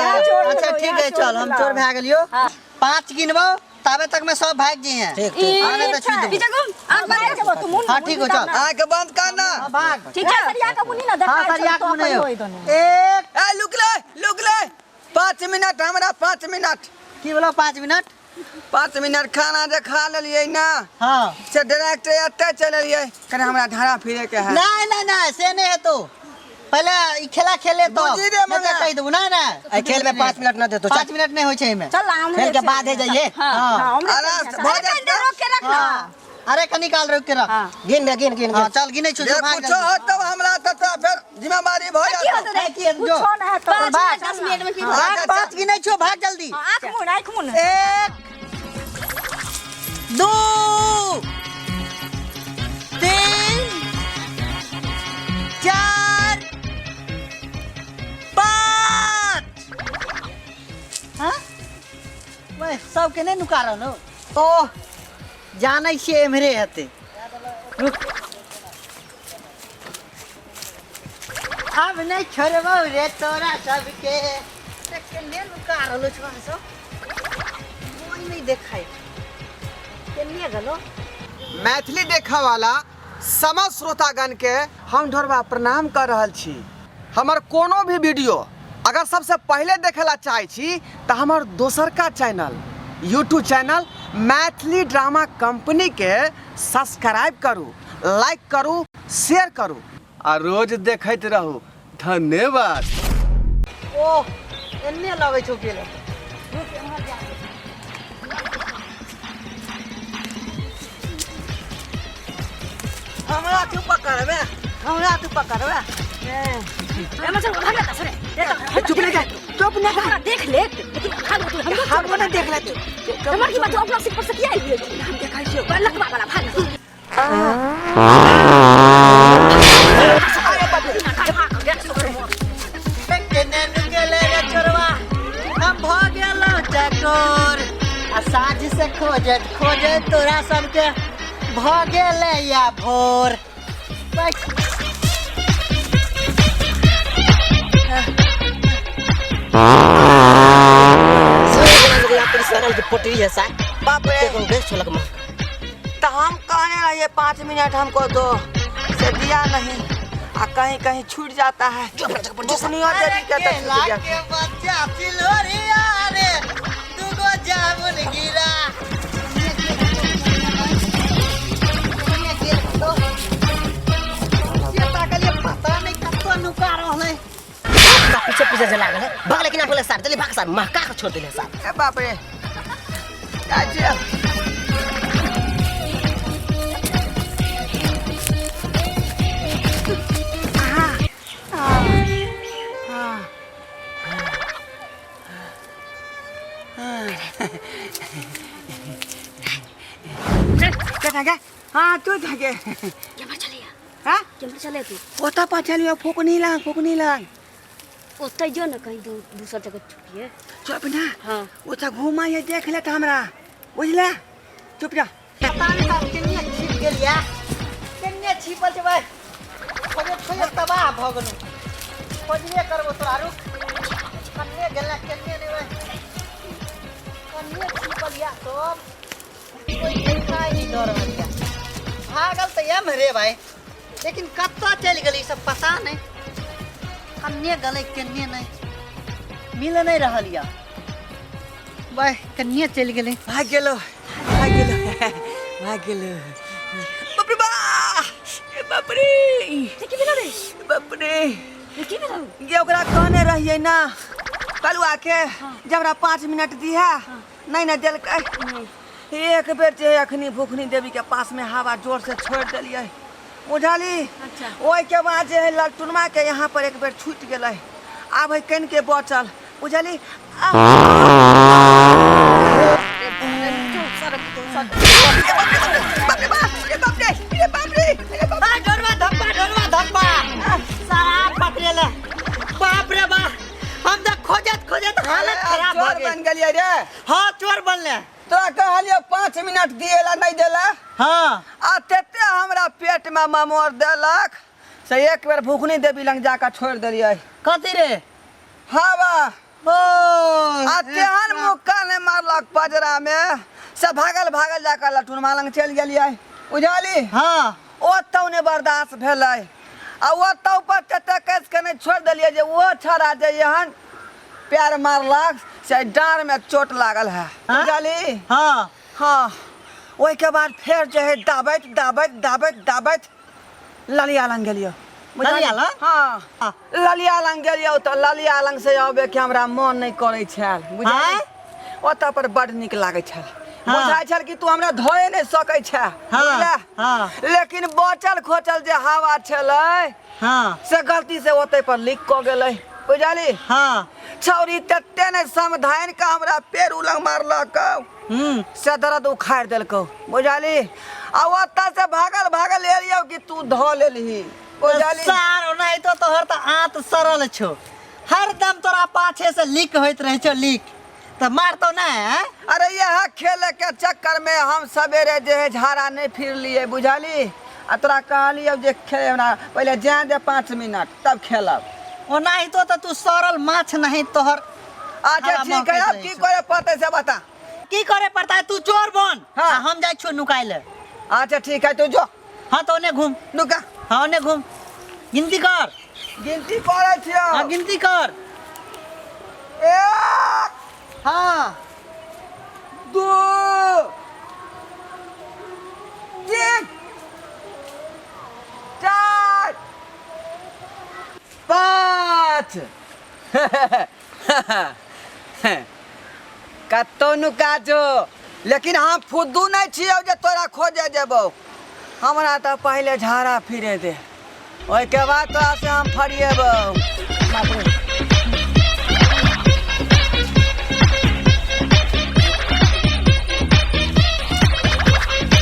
अच्छा ठीक है चल हम चोर भाग लियो 5 गिनबो तबे तक में सब भाग जी हैं ठीक आने तो छुई दे हां ठीक हो चल आंख बंद करना भाग ठीक है सरिया का मुनी ना देखा हां सरिया का मुनी एक ए लुक ले 5 मिनट हमरा 5 मिनट की बोलो 5 मिनट 5 मिनट खाना जे खा लेलिए ना हां से डायरेक्ट एते चलिए कने हमरा धारा फिरे के है नहीं से नहीं है तो पहले ई खेला खेले तो मैं कह दूं ना ए खेल में 5 मिनट ना दे तो 5 मिनट नहीं होय छै में चल खेल के बाद है जाइए हां अरे भोज रोक के रखना अरे कनी काल रोक के रख गिन हां चल गिनै छु जो भाग कुछ हो तो हमरा तो फिर जिम्मेदारी भ जात की जो कुछ ना है तो 10 मिनट में फिर भाग 5 गिनै छु भाग जल्दी आंख मुन 1 2 3 4 5 हां वे सब के नहीं नुकारो नो ओ जानै छियै एमरे हेते रुक अब नहीं छोड़बो रे तोरा सबके केने नुकारो छो सब कोई नहीं देखाई केने गलो मैथिली देखा वाला समस्त श्रोतागण के हम ढोरबा प्रणाम कर रहल छी हमर कोनो भी वीडियो अगर सबसे पहले देखेला चाहे छी तो हमर दोसर का channel YouTube channel Maithili drama company के सब्सक्राइब करू लाइक करू शेयर करू और रोज देखते रहू धन्यवाद ओ एन्ने लगे छौ केले हमरा तू पकड़बे मैं चल भाग जा सरे चुप नहीं कर देख ले लेकिन भाग हम ना देख लेते हमार की बात अपना सिर पर से किया है हम देखा छियो लकवा वाला भाग केने नुकेले रे चोरवा हम भ गेलो चकोर आ साझ से खोजे तोरा सबके भ गेले या भोर पोटी है सा बाप रे देखो देख छलक मां तो हम कहने रहिए 5 मिनट हमको दो से दिया नहीं आ कहीं कहीं छूट जाता है दुनिया देरी के तो छूट गया के बच्चा सिलोरिया रे तू को जामुन गिरा ये ताकलिए पता नहीं कतो नुका रहले पीछे चला गेले भाग लेकिन आप साथ चली भाग साथ महका के छोड़ देले साथ ए बाप रे आजा क्या हाँ तू जाके क्या चले हाँ क्या चले तू ओता पा चलियो फुकनी लांग ओते जो न कहीं दूसर जगह छुपिए चुप ना हां ओता घुमा ये देख ले त हमरा बुझले चुप जा पता नहीं का केने छिप गेलिया केने छिपल छै भाई खोजे तबाह भ गेलु खोजबे करबो तोरा रुक कन्ने गेला केने नहीं भाई कन्ने छिपल या तो कोई देखा ही नहीं डर भैया भागल त यम रे भाई लेकिन कत्ता चल गेली सब पता नहीं कन्ने गले केने नहीं मिल नहीं रहल या भाई कन्ने चल गेले भाग गेलो बाप रे की बिना रे बाप रे की बिना ये ओकरा कहने रहिए ना कलुआ के जब हमरा 5 मिनट दिया नहीं ना दिल एक बेर जे अखनी भूखनी देवी के पास में हवा जोर से छोड़ दिलिए बुझाली अच्छा ओई के बाद जे लटुनमा के यहाँ पर एक बेर छूट गेलै आब है कन के बचल बुझाली बाप रे बा हम तो खोजत हालत खराब हो बन गेलिए रे हाँ चोर बनले तोरा कहलिए 5 मिनट दिएला नहीं देला हाँ आ तेते हमरा पेट में ममोर देलक से एक बेर भूखनी देवी लंग जाकर छोड़ दिलिए कथी रे हाँ बा ओ तेहन मुक्का ने मारलक पजरा में से भागल भागल जाकर लठुन मालंग चल गेलियै बुझली हाँ ओतौ ने बर्दाश्त भेलै आ ओतौ पर तते कस के नहीं छोड़ देलियै जे वो छड़ा जे एहन पैर मारलक से डाँड़ में चोट लागल है हाँ? बुझली हाँ हाँ ओहि के बाद फिर जो है दाबैत दाबैत दाबैत दाबैत ललिया लंग गेलियो ललिया लंग? हाँ हाँ। ललिया लंग गेलियो तो ललिया लंग से आबे के हमरा मन नहीं करे छल बुझली हाँ? ओतऽ पर बड़ निक लागे छल हाँ। बुझाइ छल कि तू हमरा धोए नहीं सकै छै बुझले हाँ। लेकिन बचल खोचल जे हवा छलै हाँ से गलती से ओतै पर लीक क गेलै बुझली हाँ छौरी तते नहीं समधान के हमरा पेड़ उलंग मारलक से दर्द उखाड़ देलकौ बुझली आ ओतऽ से भागल भागल एलियो कि तू धो लेलही बुझली सार नहीं तो तोहर तो आंत सरल छो हरदम तोरा पाछे से लीक होइत रहे छो लीक तो मारतो ना है अरे यह खेले के चक्कर में हम सवेरे जे है झाड़ा नहीं फिर लिए बुझली आ तोरा कहलियो जे खेले ना पहले जाए दे 5 मिनट तब खेलब ओ नहीं तो तू सरल माछ नहीं तोहर अच्छा हवा ठीक है महकैत अब रहै की छौ। करे पड़ते से बता की करे पड़ता है तू चोर बन हाँ। आ हम जाय छो नुकाय ले अच्छा ठीक है तू जो हाँ तो ओने घूम नुका हाँ ओने घूम गिनती कर गिनती करे छियो हाँ गिनती कर 1 हाँ 2 3 4 5 कतौ नुका जो लेकिन हम फुद्दू नहीं छियौ जे तोरा खोजे जेबौ हमरा तो पहले झाड़ा फिरे दे ओहि के बाद तोरा से हम फरिएबौ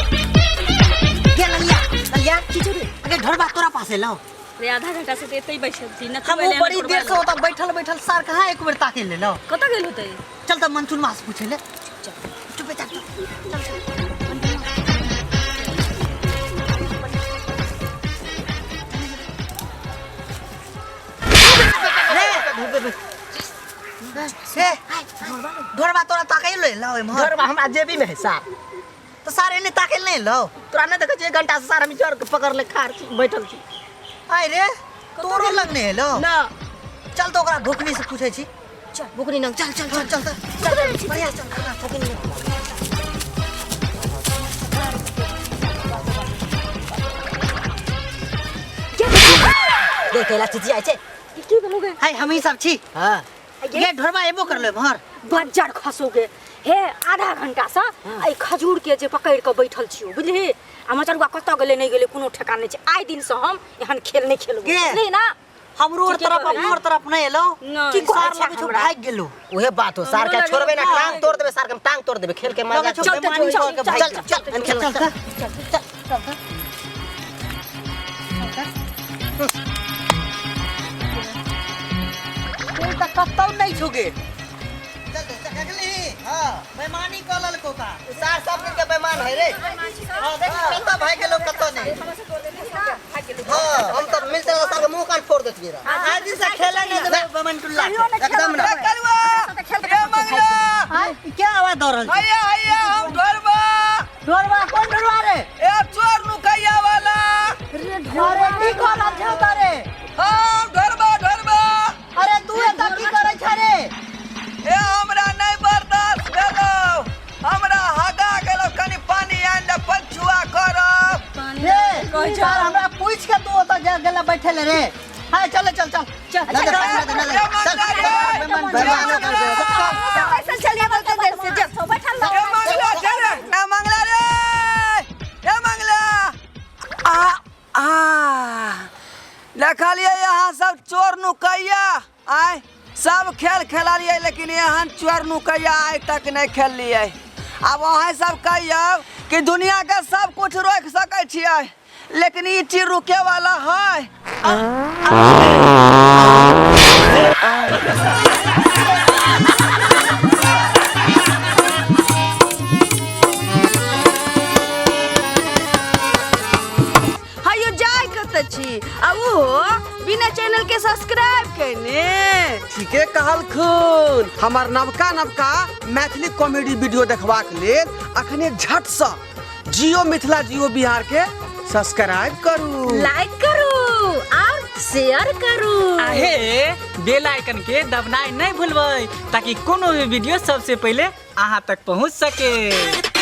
ये ललिया ललिया की चोरी अगे ढोरबा तोरा पासे लो रे आधा घंटा से एतै बैठल छी न हम वो बड़ी देर से होता बैठल बैठल सार कहाँ एक बेर ताके ले लो कत गेल होतै चल तो मंचुन मास पूछे ले चुप चल ढोरबा तोरा ताके ले लो ढोरबा हमरा जेबी में है सार तो सारे ने ताके नहीं लो तोरा ने देखे 1 घंटा से सार हम जोर के पकड़ ले खार छी बैठल छी आइ रे तोरो लगने है लो ना चल तो ओकरा भुकनी से पूछे छी चल बुकनी नंग चल चल चल चल चल बढ़िया चल देखेला चिची आइ छे की बोलो गे हाय हम ही सब छी हां ये ढोरबा एबो कर ले भर बज्जर खसोगे हे आधा घंटा से आई खजूर के जे पकड़ के बैठल छियो बुझली आ मचरुआ कत गेले नहीं गेले कोनो ठेकान नहीं छै आइ दिन से हम एहन खेल नहीं खेलबो गे। नहीं ना हमरो ठीके तरफ कहले। हमर तरफ नहीं एलो नहीं, की सार अच्छा लगे छो हमरा। भाग गेलो उहे बात हो सार के हमरो छोड़बे ना लगे टांग तोड़ देबे सार के हम टांग तोड़ देबे खेल के मजा लगे छो चल, चल, बेमानी चल, छोड़ के चल, भाग चल, गेलो। चल, चल चल, चल तू त कतौ नहीं छुगे चल देखली हां बेमानी क ललको का सार सब के बेईमान है रे हां देख कतौ भाग गेलो कतौ नहीं हां हम तो मिलते रह सार के मुंह कान फोड़ देत गिरा आज दिन से खेले नहीं देबे बेमान टुल्ला एकदम ना कलवा ये मंगला हां क्या आवाज दो रहल हैया हैया हम ढोरबा ढोरबा कौन ढोरबा रे ए चोर नुकैया वाला अरे की करल छौ तारे हम ढोरबा ढोरबा अरे तू एता की करे छ रे ए हमरा नहीं बर्दाश्त भेलो हमरा हगा गेलो कनी पानी आन दे पंचुआ करब रे सर हमरा पूछ के तू ओता गेला बैठल रे हां चल चल चल चल कैसे चलिए बोलते देर से जब सो बैठल ए मंगला चल ए मंगला रे ए मंगला आ देखलिए यहाँ सब चोर नुकैया आय सब खेल खेला लिए लेकिन यहाँ चोर नुकैया आइ तक नहीं खेल लिए अब वहाँ सब कहियो कि दुनिया के सब कुछ रोक सकै छियै लेकिन ई चीज रुके वाला है हायो जाय कत छी आ वो बिना चैनल के सब्सक्राइब करने। ठीके कहल खून। हमार नवका नवका मैथिली कॉमेडी वीडियो देखबाक लेल अखने झट से जियो मिथिला जियो बिहार के सब्सक्राइब करू, लाइक करू और शेयर करू। आहे बेल आइकन के दबनाई नहीं भूलबै ताकि कोनो भी वीडियो सबसे पहले अहाँ तक पहुँच सके।